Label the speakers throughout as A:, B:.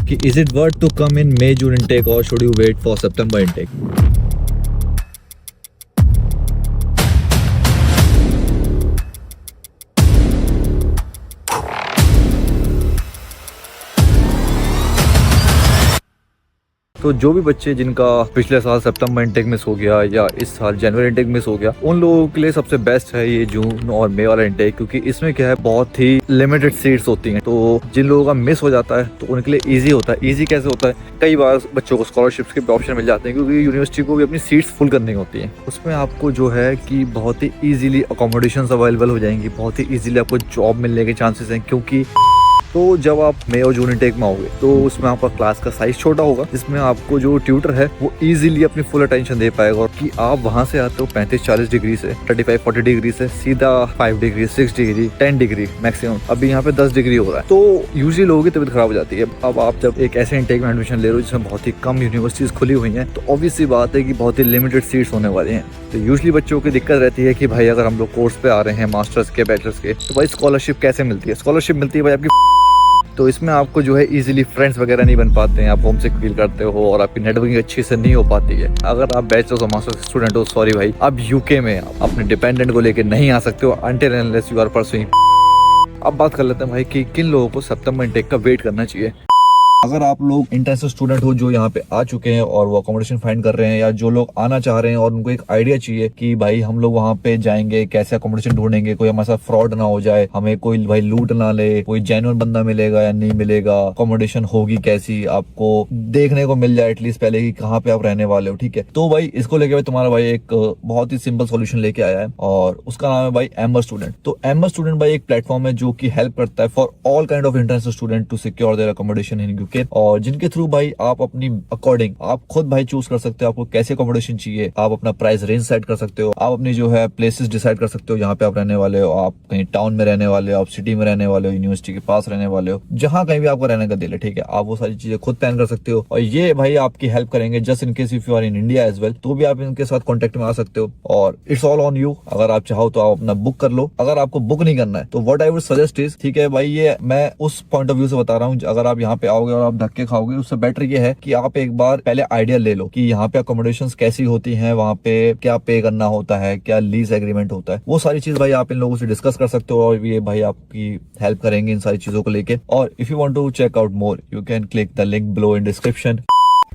A: कि is it worth to come in May June intake or should you wait for September intake? तो जो भी बच्चे जिनका पिछले साल सितंबर इनटेक मिस हो गया या इस साल जनवरी इनटेक मिस हो गया, उन लोगों के लिए सबसे बेस्ट है ये जून और मई वाला इनटेक, क्योंकि इसमें क्या है बहुत ही लिमिटेड सीट्स होती हैं। तो जिन लोगों का मिस हो जाता है तो उनके लिए इजी होता है। इजी कैसे होता है? कई बार बच्चों को स्कॉलरशिप्स के ऑप्शन मिल जाते हैं, क्योंकि यूनिवर्सिटी को भी अपनी सीट्स फुल करनी होती हैं। उसमें आपको जो है कि बहुत ही ईजिली अकोमोडेशन अवेलेबल हो जाएंगी, बहुत ही ईजिली आपको जॉब मिलने के चांसेस हैं। क्योंकि तो जब आप मई और जून इनटेक में आओगे तो उसमें आपका क्लास का साइज छोटा होगा, जिसमें आपको जो ट्यूटर है वो इजीली अपनी फुल अटेंशन दे पाएगा। और कि आप वहां से आते हो 35-40 डिग्री से, 35-40 डिग्री से सीधा 5 डिग्री 6 डिग्री 10 डिग्री मैक्सिमम, अभी यहाँ पे 10 डिग्री हो रहा है। तो यूजली लोगों की तबीयत खराब हो जाती है। अब आप जब एक ऐसे इनटेक में एडमिशन ले रहे हो जिसमें बहुत ही कम यूनिवर्सिटीज खुली हुई हैं, तो ऑब्वियस सी बात है कि बहुत ही लिमिटेड सीट्स होने वाली हैं। तो यूजली बच्चों की दिक्कत रहती है कि भाई अगर हम लोग कोर्स पे आ रहे हैं मास्टर्स के बैचलर्स के, तो भाई स्कॉलरशिप कैसे मिलती है? स्कॉलरशिप मिलती है भाई आपकी, तो इसमें आपको जो है इजीली फ्रेंड्स वगैरह नहीं बन पाते हैं, आप होम सिक फील करते हो और आपकी नेटवर्किंग अच्छी से नहीं हो पाती है। अगर आप बैचलर्स और मास्टर्स स्टूडेंट हो, सॉरी भाई, आप यूके में अपने डिपेंडेंट को लेकर नहीं आ सकते हो until unless you are pursuing. अब बात कर लेते हैं भाई कि किन लोगों को सितंबर इनटेक का वेट करना चाहिए। अगर आप लोग इंटरेस्टेड स्टूडेंट हो जो यहाँ पे आ चुके हैं और वो अकोमोडेशन फाइंड कर रहे हैं, या जो लोग आना चाह रहे हैं और उनको एक आइडिया चाहिए कि भाई हम लोग वहाँ पे जाएंगे कैसे अकोमोडेशन ढूंढेंगे, कोई हमारे साथ फ्रॉड ना हो जाए, हमें कोई भाई लूट ना ले, कोई जेन्युइन बंदा मिलेगा या नहीं मिलेगा, अकोमोडेशन होगी कैसी, आपको देखने को मिल जाए एटलीस्ट पहले कि कहाँ पे आप रहने वाले हो, ठीक है। तो भाई इसको लेके भाई तुम्हारा भाई एक बहुत ही सिंपल सोल्यूशन लेके आया है और उसका नाम है भाई एम्बर स्टूडेंट। तो एम्बर स्टूडेंट भाई एक प्लेटफॉर्म है जो की हेल्प करता है for all kind of interested student to secure their accommodation in UK, और जिनके थ्रू भाई आप अपनी अकॉर्डिंग आप खुद भाई चूज कर सकते हो आपको कैसे अकोमोडेशन चाहिए। आप अपना प्राइस रेंज सेट कर सकते हो, आप अपनी जो है प्लेसेस डिसाइड कर सकते हो जहाँ पे आप रहने वाले हो, आप कहीं टाउन में रहने वाले हो, आप सिटी में रहने वाले हो, यूनिवर्सिटी के पास रहने वाले हो, जहाँ कहीं भी आपको रहने का दिल है, ठीक है, आप वो सारी चीजें खुद प्लान कर सकते हो। और ये भाई आपकी हेल्प करेंगे just in case if you are in India as well, तो भी आप इनके साथ कॉन्टेक्ट में आ सकते हो और इट्स ऑल ऑन यू। अगर आप चाहो तो आप अपना बुक कर लो, अगर आपको बुक नहीं करना है तो what I would suggest is, ठीक है भाई, ये मैं उस पॉइंट ऑफ व्यू से बता रहा हूँ, अगर आप यहाँ पे आओगे और आप धक्के खाओगे उससे बेटर ये है कि आप एक बार पहले आइडिया ले लो कि यहाँ पे अकोमोडेशंस कैसी होती हैं, वहाँ पे क्या पे करना होता है, क्या लीज एग्रीमेंट होता है, वो सारी चीज भाई आप इन लोगों से डिस्कस कर सकते हो और ये भाई आपकी हेल्प करेंगे इन सारी चीजों को लेके। और if you want to check out more you can click the link below in description.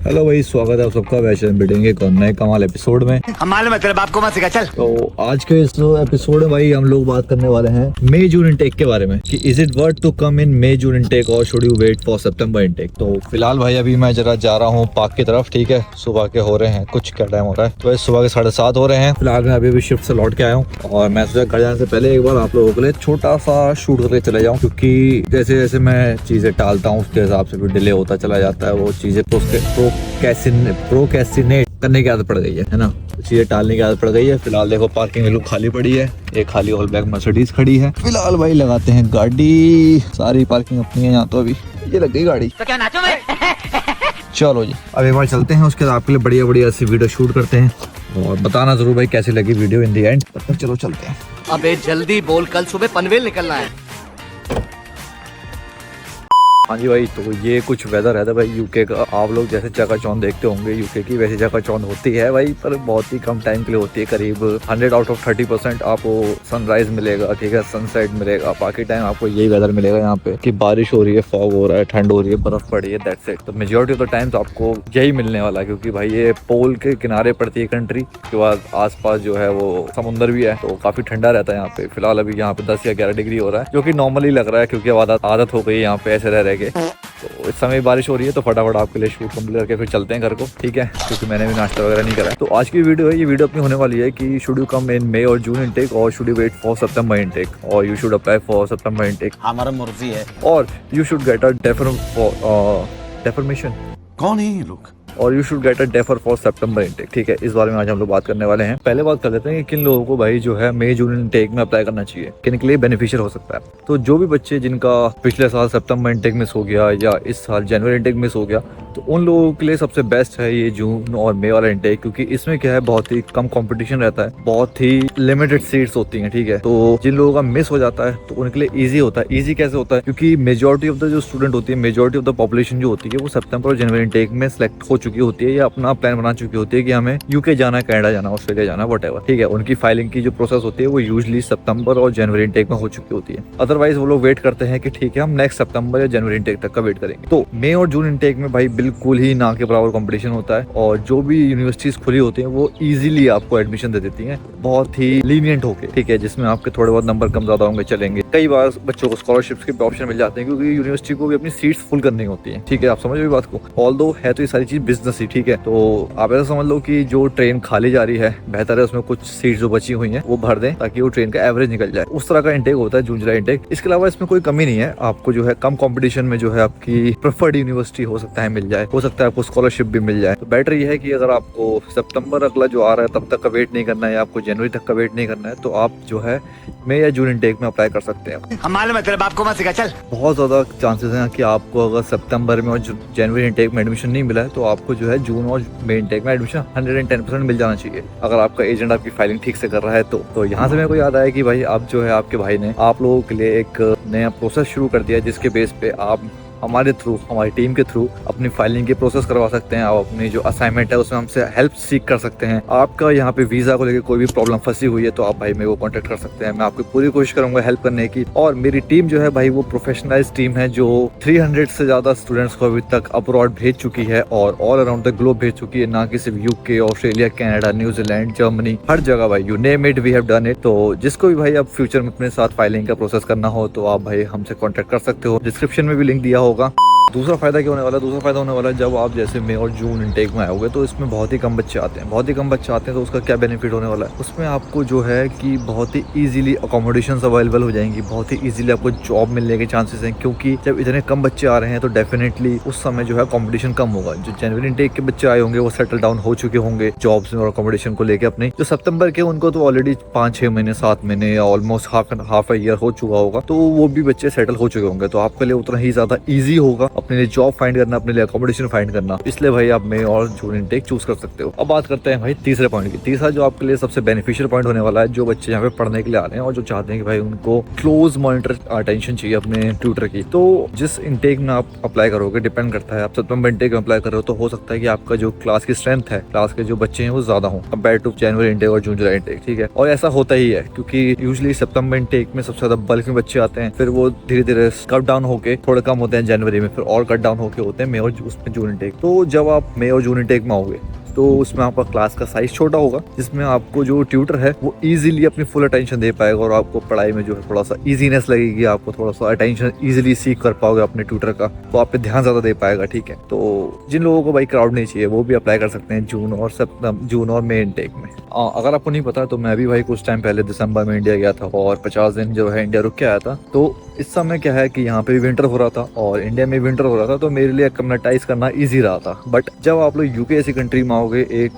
A: Hello भाई, स्वागत है आप सबका वैसे मीटिंग के नए कमाल एपिसोड में।
B: हमारे में तेरे बाप को मत सिखा चल।
A: तो आज के इस एपिसोड में भाई हम लोग बात करने वाले हैं मई जून इनटेक के बारे में कि is it worth to come in May June intake और should you wait for September intake. तो फिलहाल भाई अभी मैं जरा जा रहा हूँ पार्क की तरफ, ठीक है। सुबह के हो रहे हैं कुछ, क्या टाइम हो रहा है, तो सुबह के 7:30 हो रहे हैं। फिलहाल मैं अभी शिफ्ट से लौट के आया हूँ और मैं सोचा घर जाने से पहले एक बार आप लोगों के लिए छोटा सा शूट करके चले जाऊँ, क्योंकि जैसे जैसे मैं चीजें टालता हूँ उसके हिसाब से भी डिले होता चला जाता है। वो चीजें प्रोक्रेस्टिनेट करने की आदत पड़ गई है ना, चीजें टालने की आदत पड़ गई है। फिलहाल देखो पार्किंग में लोग खाली पड़ी है, एक खाली हॉल बैग मर्सिडीज खड़ी है। फिलहाल भाई लगाते हैं गाड़ी, सारी पार्किंग अपनी है यहाँ, तो अभी ये लग गई गाड़ी,
B: तो क्या नाचो मैं?
A: चलो जी अब एक बार चलते हैं, उसके बाद आपके लिए बढ़िया बढ़िया सी वीडियो शूट करते हैं और बताना जरूर भाई कैसी लगी वीडियो इन दी एंड। तब तक चलो चलते हैं।
B: अबे जल्दी बोल, कल सुबह पनवेल निकलना है।
A: हाँ जी भाई, तो ये कुछ वेदर है भाई यूके का। आप लोग जैसे चकाचौंध देखते होंगे यूके की, वैसी चकाचौंध होती है भाई, पर बहुत ही कम टाइम के लिए होती है। करीब 100 आउट ऑफ 30% आपको सनराइज मिलेगा, ठीक है, सनसेट मिलेगा। बाकी टाइम आपको यही वेदर मिलेगा यहाँ पे कि बारिश हो रही है, फॉग हो रहा है, ठंड हो रही है, बर्फ पड़ी है, दैट्स इट। तो मेजोरिटी ऑफ द टाइम्स आपको यही मिलने वाला है, क्योंकि भाई ये पोल के किनारे पड़ती है कंट्री, उसके बाद आसपास जो है वो समुंदर भी है, तो काफी ठंडा रहता है यहाँ पे। फिलहाल अभी यहाँ पे 10 या 11 डिग्री हो रहा है, जो कि नॉर्मली लग रहा है क्योंकि आदत हो गई है यहाँ पे ऐसे रह के। तो इस समय बारिश हो रही है, तो फटाफट आपके लिए शूट कंप्लीट करके फिर चलते हैं घर को, ठीक है, क्योंकि मैंने भी नाश्ता वगैरह नहीं करा है। तो आज की वीडियो है, ये वीडियो अपनी होने वाली है कि should you come in May और जून इनटेक और should you wait for September intake और you should apply for September intake.
B: हमारा मर्जी है।
A: और you should get a deferment.
C: कौन है ये लोग?
A: और you should get a defer for September intake. ठीक है, इस बारे में आज हम लोग बात करने वाले हैं। पहले बात कर लेते हैं कि किन लोगों को भाई जो है मई जून इनटेक में अप्लाई करना चाहिए, किन के लिए बेनिफिशियल हो सकता है। तो जो भी बच्चे जिनका पिछले साल सितंबर इनटेक मिस हो गया या इस साल जनवरी इनटेक मिस हो गया, तो उन लोगों के लिए सबसे बेस्ट है ये जून और मई वाला इनटेक, क्योंकि इसमें क्या है बहुत ही कम कंपटीशन रहता है, बहुत ही लिमिटेड सीट्स होती हैं। ठीक है, तो जिन लोगों का मिस हो जाता है तो उनके लिए ईजी होता है। ईजी कैसे होता है? क्योंकि मेजोरिटी ऑफ द जो स्टूडेंट होती है, मेजोरिटी ऑफ द पॉपुलेशन जो होती है वो सितंबर और जनवरी इनटेक में सेलेक्ट हो चुकी होती है या अपना प्लान बना चुकी होती है कि हमें यूके जाना, कनाडा जाना, ऑस्ट्रेलिया जाना, व्हाटएवर। ठीक है, उनकी फाइलिंग की जो प्रोसेस होती है वो यूजुअली सितंबर और जनवरी इनटेक में हो चुकी होती है। अदरवाइज वो लोग वेट करते हैं कि ठीक है हम नेक्स्ट सितंबर या जनवरी इनटेक तक का वेट करेंगे। तो मई और जून इनटेक में भाई बिल्कुल ही ना के बराबर कंपटीशन होता है, और जो भी यूनिवर्सिटीज खुली होती हैं वो इजीली आपको एडमिशन दे देती हैं, बहुत ही लीनियंट होके। ठीक है, जिसमें आपके थोड़े बहुत नंबर कम ज्यादा होंगे चलेंगे। कई बार बच्चों को स्कॉलरशिप्स के ऑप्शन मिल जाते हैं क्योंकि यूनिवर्सिटी को भी अपनी सीट्स फुल करनी होती है। ठीक है, आप समझ रहे बात को। ऑल्दो है तो ये सारी चीज बिजनेस ही। ठीक है, तो आप ऐसा समझ लो कि जो ट्रेन खाली जा रही है, बेहतर है उसमें कुछ सीट्स जो बची हुई हैं वो भर दें ताकि वो ट्रेन का एवरेज निकल जाए। उस तरह का इंटेक होता है जून जुलाई इंटेक। इसके अलावा इसमें कोई कमी नहीं है, आपको जो है कम कंपटीशन में जो है आपकी प्रेफर्ड यूनिवर्सिटी हो सकता है मिल जाए, हो सकता है आपको स्कॉलरशिप भी मिल जाए। तो बेटर ये है कि अगर आपको सितंबर अगला जो आ रहा है तब तक का वेट नहीं करना है या आपको जनवरी तक का वेट नहीं करना है, तो आप जो है मई या जून इनटेक में अप्लाई कर सकते हैं।
B: हम मालूम है तेरे बाप को मत सिखा, चल।
A: बहुत ज्यादा चांसेस हैं कि आपको अगर सितंबर में और जनवरी इनटेक में एडमिशन नहीं मिला है तो आपको जो है जून और मई इनटेक में एडमिशन 110% मिल जाना चाहिए, अगर आपका एजेंट आपकी फाइलिंग ठीक से कर रहा है तो यहाँ से मेरे को याद आया कि भाई अब जो है आपके भाई ने आप लोगों के लिए एक नया प्रोसेस शुरू कर दिया, जिसके बेस पे आप हमारे थ्रू, हमारी टीम के थ्रू अपनी फाइलिंग की प्रोसेस करवा सकते हैं। आप अपनी जो असाइनमेंट है उसमें हमसे हेल्प सीख कर सकते हैं। आपका यहाँ पे वीजा को लेकर कोई भी प्रॉब्लम फंसी हुई है तो आप भाई मेरे को कांटेक्ट कर सकते हैं। मैं आपकी पूरी कोशिश करूंगा हेल्प करने की। और मेरी टीम जो है भाई वो प्रोफेशनलाइज टीम है जो 300 से ज्यादा स्टूडेंट्स को अभी तक अब्रॉड भेज चुकी है और ऑल अराउंड द ग्लोब भेज चुकी है, ना कि सिर्फ UK, Australia, Canada, New Zealand, Germany, हर जगह भाई you name it we have done it. तो जिसको भी भाई अब फ्यूचर में अपने साथ फाइलिंग का प्रोसेस करना हो तो आप भाई हमसे कॉन्टेक्ट कर सकते हो, डिस्क्रिप्शन में भी लिंक दिया होगा। दूसरा फायदा क्या होने वाला है? दूसरा फायदा होने वाला है जब आप जैसे मई और जून इनटेक में आओगे तो इसमें बहुत ही कम बच्चे आते हैं, बहुत ही कम बच्चे आते हैं। तो उसका क्या बेनिफिट होने वाला है? उसमें आपको जो है कि बहुत ही इजीली अकोमोडेशंस अवेलेबल हो जाएंगी, बहुत ही इजीली आपको जॉब मिलने के चांसेस हैं, क्योंकि जब इतने कम बच्चे आ रहे हैं तो डेफिनेटली उस समय जो है कंपटीशन कम होगा। जो जनवरी इनटेक के बच्चे आए होंगे वो सेटल डाउन हो चुके होंगे जॉब्स में और अकोमोडेशन को लेकर अपने। जो सितंबर के उनको तो ऑलरेडी 5-6 महीने 7 महीने या ऑलमोस्ट हाफ अ ईयर हो चुका होगा, तो वो भी बच्चे सेटल हो चुके होंगे। तो आपके लिए उतना ही ज्यादा ईजी होगा अपने लिए जॉब फाइंड करना, अपने लिए अकोमोडेशन फाइंड करना। इसलिए भाई आप मई और जून इनटेक चूज कर सकते हो। अब बात करते हैं भाई तीसरे पॉइंट की। तीसरा जो आपके लिए सबसे बेनिफिशियल पॉइंट होने वाला है, जो बच्चे यहाँ पे पढ़ने के लिए आ रहे हैं और जो चाहते हैं कि भाई उनको क्लोज मॉनिटर अटेंशन चाहिए अपने ट्यूटर की, तो जिस इनटेक में आप अप्लाई करोगे डिपेंड करता है। आप सितंबर इनटेक में अप्लाई कर रहे हो तो हो सकता है कि आपका जो क्लास की स्ट्रेंथ है, क्लास के जो बच्चे हैं वो ज्यादा हो कंपेयर टू जनवरी इनटेक और जून जुलाई इनटेक। ठीक है, और ऐसा होता ही है क्योंकि यूजुअली सितंबर इनटेक में सबसे ज्यादा बल्क में बच्चे आते हैं, फिर वो धीरे धीरे कट डाउन होके थोड़े कम होते हैं जनवरी में, फिर और कट डाउन होके होते हैं मई और उसमें जून इनटेक। तो जब आप मई और जून इनटेक में आओगे तो उसमें आपका क्लास का साइज छोटा होगा, जिसमें आपको जो ट्यूटर है वो इजीली अपनी फुल अटेंशन दे पाएगा और आपको पढ़ाई में जो है थोड़ा सा इजीनेस लगेगी, आपको थोड़ा सा अटेंशन इजीली सीख कर पाओगे अपने ट्यूटर का, तो आप पे ध्यान ज्यादा दे पाएगा। ठीक है, तो जिन लोगों को भाई क्राउड नहीं चाहिए वो भी अप्लाई कर सकते हैं जून और मई इनटेक में। अगर आपको नहीं पता तो मैं भी भाई कुछ टाइम पहले दिसंबर में इंडिया गया था और 50 दिन जो है इंडिया रुक के आया था। तो इस समय क्या है कि यहाँ पे भी विंटर हो रहा था और इंडिया में विंटर हो रहा था, तो मेरे लिए एक्लेमेटाइज करना इजी रहा था। बट जब आप लोग यूके ऐसी कंट्री में आओगे, एक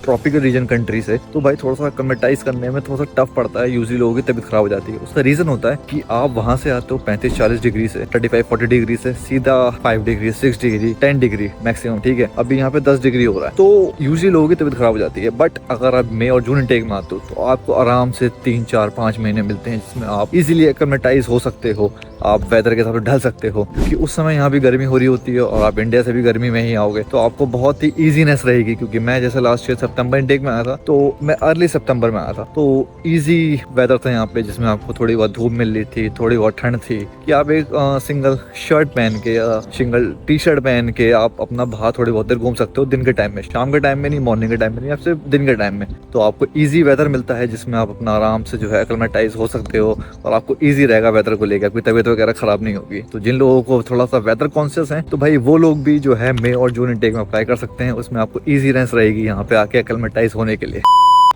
A: ट्रॉपिकल रीजन कंट्री से, तो भाई थोड़ा सा एक्लेमेटाइज करने में थोड़ा सा टफ पड़ता है। यूजली लोगों की तबीयत खराब हो जाती है। उसका रीजन होता है कि आप वहां से आते हो 35-40 डिग्री से, 35-40 डिग्री से सीधा 5 डिग्री, 6 डिग्री, 10 डिग्री मैक्सिमम। ठीक है, अभी यहाँ पे 10 डिग्री हो रहा है, तो यूजली लोगों की तबीयत खराब हो जाती है। बट अगर आप मई और जून इनटेक में आते हो तो आपको आराम से 3-4-5 महीने मिलते हैं जिसमें आप इजीली एक्लेमेटाइज हो सकते हो, आप वेदर के साथ ढल सकते हो, क्योंकि उस समय यहाँ भी गर्मी हो रही होती है और आप इंडिया से भी गर्मी में ही आओगे तो आपको बहुत ही ईजीनेस रहेगी। क्योंकि मैं जैसे लास्ट ईयर सितंबर इनटेक में आया था तो मैं अर्ली सितंबर में आया था, तो इजी वेदर था यहाँ पे, जिसमें आपको थोड़ी बहुत धूप मिल रही थी, थोड़ी बहुत ठंड थी कि आप एक सिंगल शर्ट पहन के या सिंगल टी शर्ट पहन के आप अपना बाहर थोड़ी बहुत देर घूम सकते हो दिन के टाइम में, शाम के टाइम में नहीं, मॉर्निंग के टाइम में नहीं, आप सिर्फ दिन के टाइम में। तो आपको ईजी वेदर मिलता है जिसमें आप अपना आराम से जो है एक्लेमेटाइज हो सकते हो और आपको ईजी रहेगा वेदर को लेकर, कोई तबीयत वगैरह खराब नहीं होगी। तो जिन लोगों को थोड़ा सा वेदर कॉन्शियस है तो भाई वो लोग भी जो है मई और जून इनटेक में अप्लाई कर सकते हैं, उसमें आपको ईजीनेस रहेगी यहाँ पे आके एक्लेमेटाइज होने के लिए।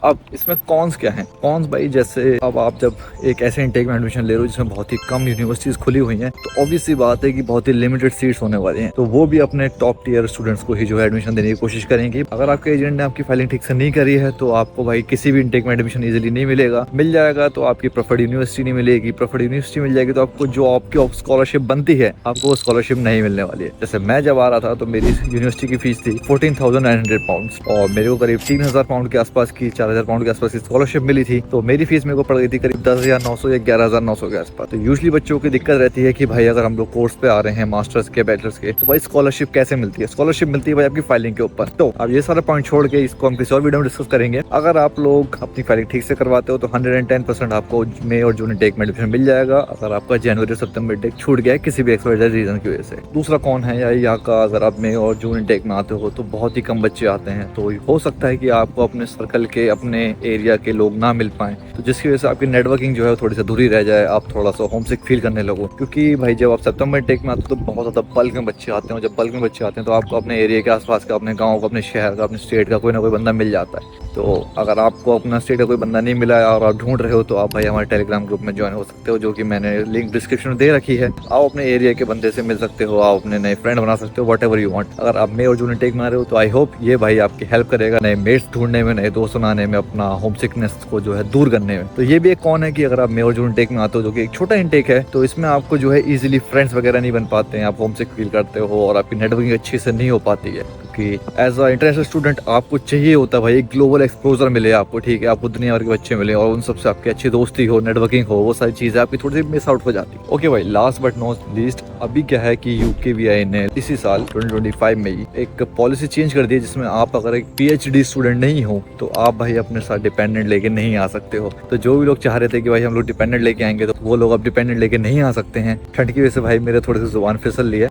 A: अब इसमें कॉन्स क्या हैं? कॉन्स भाई जैसे अब आप जब एक ऐसे इंटेक में एडमिशन ले रहे हो जिसमें बहुत ही कम यूनिवर्सिटीज खुली हुई हैं, तो ऑब्वियस सी बात है कि बहुत ही लिमिटेड सीट्स होने वाली हैं, तो वो भी अपने टॉप टीयर स्टूडेंट्स को ही जो है एडमिशन देने की कोशिश करेंगे। अगर आपके एजेंट ने आपकी फाइलिंग ठीक से नहीं करी है तो आपको भाई किसी भी इंटेक में एडमिशन इजीली नहीं मिलेगा। मिल जाएगा तो आपकी प्रेफर्ड यूनिवर्सिटी नहीं मिलेगी, प्रेफर्ड यूनिवर्सिटी मिल जाएगी तो आपको जो आपकी स्कॉलरशिप बनती है आपको वो स्कॉलरशिप नहीं मिलने वाली है। जैसे मैं जब आ रहा था तो मेरी यूनिवर्सिटी की फीस थी 14,900 पाउंड और मेरे को करीब 3,000 पाउंड के आसपास की 4,000 पाउंड के आसपास की स्कॉलरशिप मिली थी, तो मेरी फीस मेरे को पड़ गई थी करीब 10,900 या 11,900 के आसपास। तो यूजुअली बच्चों की दिक्कत रहती है कि भाई अगर हम लोग कोर्स पे आ रहे हैं मास्टर्स के बैचलर्स के, तो भाई स्कॉलरशिप कैसे मिलती है? स्कॉलरशिप मिलती है भाई आपकी फाइलिंग के ऊपर। तो अब ये सारा पॉइंट छोड़ के इसको हम किसी और वीडियो में डिस्कस करेंगे। अगर आप लोग अपनी फाइलिंग ठीक से करवाते हो तो 110% आपको मई और जून इंटेक में एडमिशन मिल जाएगा। अगर आपका जनवरी सितंबर इंटेक छूट गया है किसी भी एक्सवाइजेड रीजन की वजह से। दूसरा कौन है या यहाँ का, अगर आप मई और जून इंटेक में आते हो तो बहुत ही कम बच्चे आते हैं, तो हो सकता है कि आपको अपने सर्कल के अपने एरिया के लोग ना मिल पाएं, तो जिसकी वजह से आपकी नेटवर्किंग जो है थोड़ी सी अधूरी रह जाए, आप थोड़ा सा होम सिक फील करने लगो। क्योंकि भाई जब आप सितंबर इंटेक में आते हो तो बहुत ज़्यादा बल्क में बच्चे आते हैं, जब बल्क में बच्चे आते हैं तो आपको अपने एरिया के आसपास का, अपने गाँव का, अपने शहर का, अपने स्टेट का कोई ना कोई बंदा मिल जाता है। तो अगर आपको अपना स्टेट का कोई बंदा नहीं मिला है और आप ढूंढ रहे हो तो आप भाई हमारे टेलीग्राम ग्रुप में ज्वाइन हो सकते हो, जो कि मैंने लिंक डिस्क्रिप्शन में दे रखी है। आप अपने एरिया के बंदे से मिल सकते हो, आप अपने नए फ्रेंड बना सकते हो, वट एवर यू वांट। अगर आप मई और जून इंटेक में आ रहे हो तो आई होप ये भाई आपकी हेल्प करेगा नए मेट्स ढूंढने में, नए दोस्त बनाने में, अपना होम सिकनेस को जो है दूर करने में। तो ये भी एक कौन है कि अगर आप मई और जून इंटेक में आते हो जो कि एक छोटा इंटेक है, तो इसमें आपको जो है इजीली फ्रेंड्स वगैरह नहीं बन पाते हैं, आप होम सिक फील करते हो और आपकी नेटवर्किंग अच्छी से नहीं हो पाती है। क्योंकि एज अ इंटरनेशनल स्टूडेंट आपको चाहिए होता है भाई एक ग्लोबल एक्सपोजर मिले आपको, ठीक है, आपको दुनिया भर के बच्चे मिले और उन सबसे आपकी अच्छी दोस्ती हो, नेटवर्किंग हो, वो सारी चीजें आपकी थोड़ी सी मिस आउट हो जाती है। ओके भाई, लास्ट बट नॉट लीस्ट, अभी क्या है कि यूकेवीआई ने इसी साल 2025 में ही एक पॉलिसी चेंज कर दी है जिसमें आप अगर एक पीएचडी स्टूडेंट नहीं हो तो आप भाई अपने साथ डिपेंडेंट लेके नहीं आ सकते हो। तो जो भी लोग चाह रहे थे कि भाई हम लोग डिपेंडेंट लेके आएंगे तो वो लोग अब डिपेंडेंट लेके नहीं आ सकते हैं। ठंड की वजह से भाई मेरे थोड़े से जुबान फिसल लिया,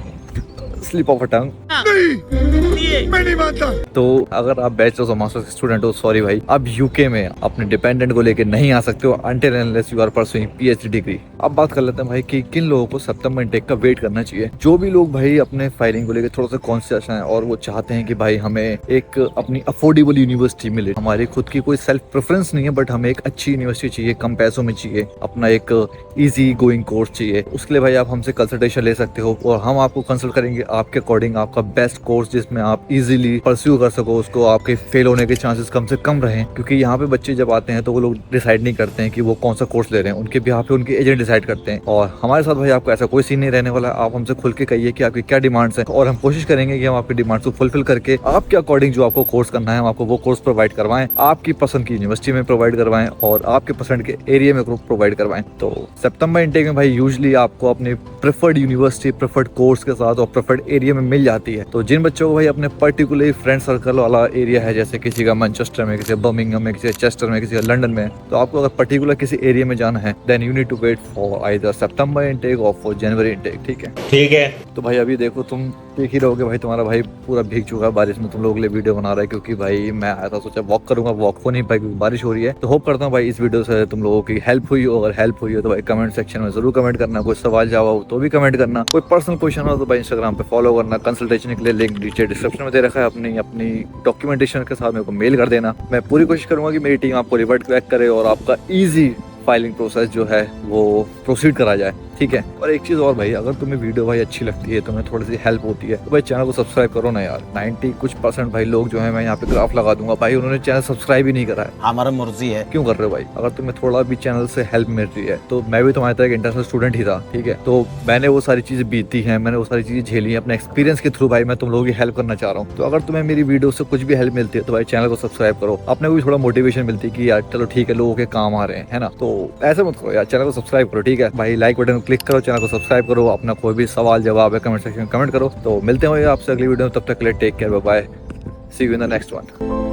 A: स्लिप ऑफ अ टंग। मैं नहीं मानता। तो अगर आप बैचलर्स और मास्टर्स स्टूडेंट हो, सॉरी भाई, अब यूके में अपने डिपेंडेंट को लेके नहीं आ सकते हो until unless you are pursuing PhD degree. अब बात कर लेते हैं भाई कि किन लोगों को सितंबर इंटेक का वेट करना चाहिए। जो भी लोग भाई अपने फाइलिंग को लेकर थोड़ा सा कॉन्शियस हैं और वो चाहते हैं कि भाई हमें एक अपनी अफोर्डेबल यूनिवर्सिटी मिले, हमारी खुद की कोई सेल्फ प्रेफरेंस नहीं है बट हमें एक अच्छी यूनिवर्सिटी चाहिए, कम पैसों में चाहिए, अपना एक इजी गोइंग कोर्स चाहिए, उसके लिए भाई आप हमसे कंसल्टेशन ले सकते हो और हम आपको कंसल्ट करेंगे आपके अकॉर्डिंग आपका बेस्ट कोर्स जिसमें आप इजीली परस्यू कर सको उसको, आपके फेल होने के चांसेस कम से कम रहें। क्योंकि यहाँ पे बच्चे जब आते हैं तो वो लोग डिसाइड नहीं करते हैं कि वो कौन सा कोर्स ले रहे हैं, उनके बिहाफ पे उनके एजेंट डिसाइड करते हैं। और हमारे साथ भाई आपको ऐसा कोई सीन नहीं रहने वाला। आप हमसे खुल के कहिए कि आपकी क्या डिमांड्स हैं और हम कोशिश करेंगे कि हम आपकी डिमांड्स को फुलफिल करके आपके अकॉर्डिंग जो आपको कोर्स करना है हम आपको वो कोर्स प्रोवाइड करवाएं, आपकी पसंद की यूनिवर्सिटी में प्रोवाइड करवाएं और आपके पसंद के एरिया में प्रोवाइड करवाएं। तो सितंबर इंटेक में भाई यूजुअली आपको अपने प्रेफर्ड यूनिवर्सिटी, प्रेफर्ड कोर्स के साथ और प्रेफर्ड एरिया में मिल जाती है। तो जिन बच्चों को भाई अपने पर्टिकुलर फ्रेंड सर्कल वाला एरिया है, जैसे किसी का मैनचेस्टर में, किसी का बर्मिंघम में, किसी का चेस्टर में, किसी का लंदन में, तो आपको अगर पर्टिकुलर किसी एरिया में जाना है then you need to wait for either September intake और फॉर जनवरी इंटेक। ठीक है। तो भाई अभी देखो तुम देख ही रहोगे भाई, तुम्हारा भाई पूरा भीग चुका है बारिश में, तुम लोगों के लिए वीडियो बना रहा है क्योंकि भाई मैं आया था, सोचा वॉक करूंगा, वॉक हो नहीं पाया क्योंकि बारिश हो रही है। तो होप करता हूँ भाई इस वीडियो से तुम लोगों की हेल्प हुई हो। अगर हेल्प हुई हो तो भाई कमेंट सेक्शन में जरूर कमेंट करना, कोई सवाल जवाब हो तो भी कमेंट करना, कोई पर्सनल क्वेश्चन हो तो भाई इंस्टाग्राम पे फॉलो करना, कंसल्टेशन के लिए लिंक नीचे डिस्क्रिप्शन में दे रखा है, अपनी डॉक्यूमेंटेशन के साथ मेरे को मेल कर देना। मैं पूरी कोशिश करूंगा कि मेरी टीम आपको रिवर्ट बैक करे और आपका ईजी फाइलिंग प्रोसेस जो है वो प्रोसीड करा जाए, ठीक है। और एक चीज़ और भाई, अगर तुम्हें वीडियो भाई अच्छी लगती है, तुम्हें थोड़ी सी हेल्प होती है तो भाई चैनल को सब्सक्राइब करो ना यार। 90% भाई लोग जो है, मैं यहाँ पे ग्राफ लगा दूंगा भाई, उन्होंने चैनल सब्सक्राइब ही नहीं करा है।
B: हमारा मर्जी है,
A: क्यों कर रहे हो भाई? अगर तुम्हें थोड़ा भी चैनल से हेल्प मिल रही है तो मैं भी तुम्हारे तरह एक इंटरनेशनल स्टूडेंट ही था, ठीक है, तो मैंने वो सारी चीजें बीती हैं, मैंने वो सारी चीजें झेली हैं अपने एक्सपीरियंस के थ्रू। भाई मैं तुम लोगों की हेल्प करना चाह रहा हूँ, तो अगर तुम्हें मेरी वीडियो से कुछ भी हेल्प मिलती है तो भाई चैनल को सब्सक्राइब करो। अपने को भी थोड़ा मोटिवेशन मिलती है कि यार चलो ठीक है, लोगों के काम आ रहे हैं, है ना। तो ऐसे मत करो यार, चैनल को सब्सक्राइब करो, ठीक है भाई। लाइक बटन को क्लिक करो, चैनल को सब्सक्राइब करो, अपना कोई भी सवाल जवाब है कमेंट सेक्शन में कमेंट करो। तो मिलते हैं आपसे अगली वीडियो में, तब तक के लिए take care, bye bye, see you in the next one.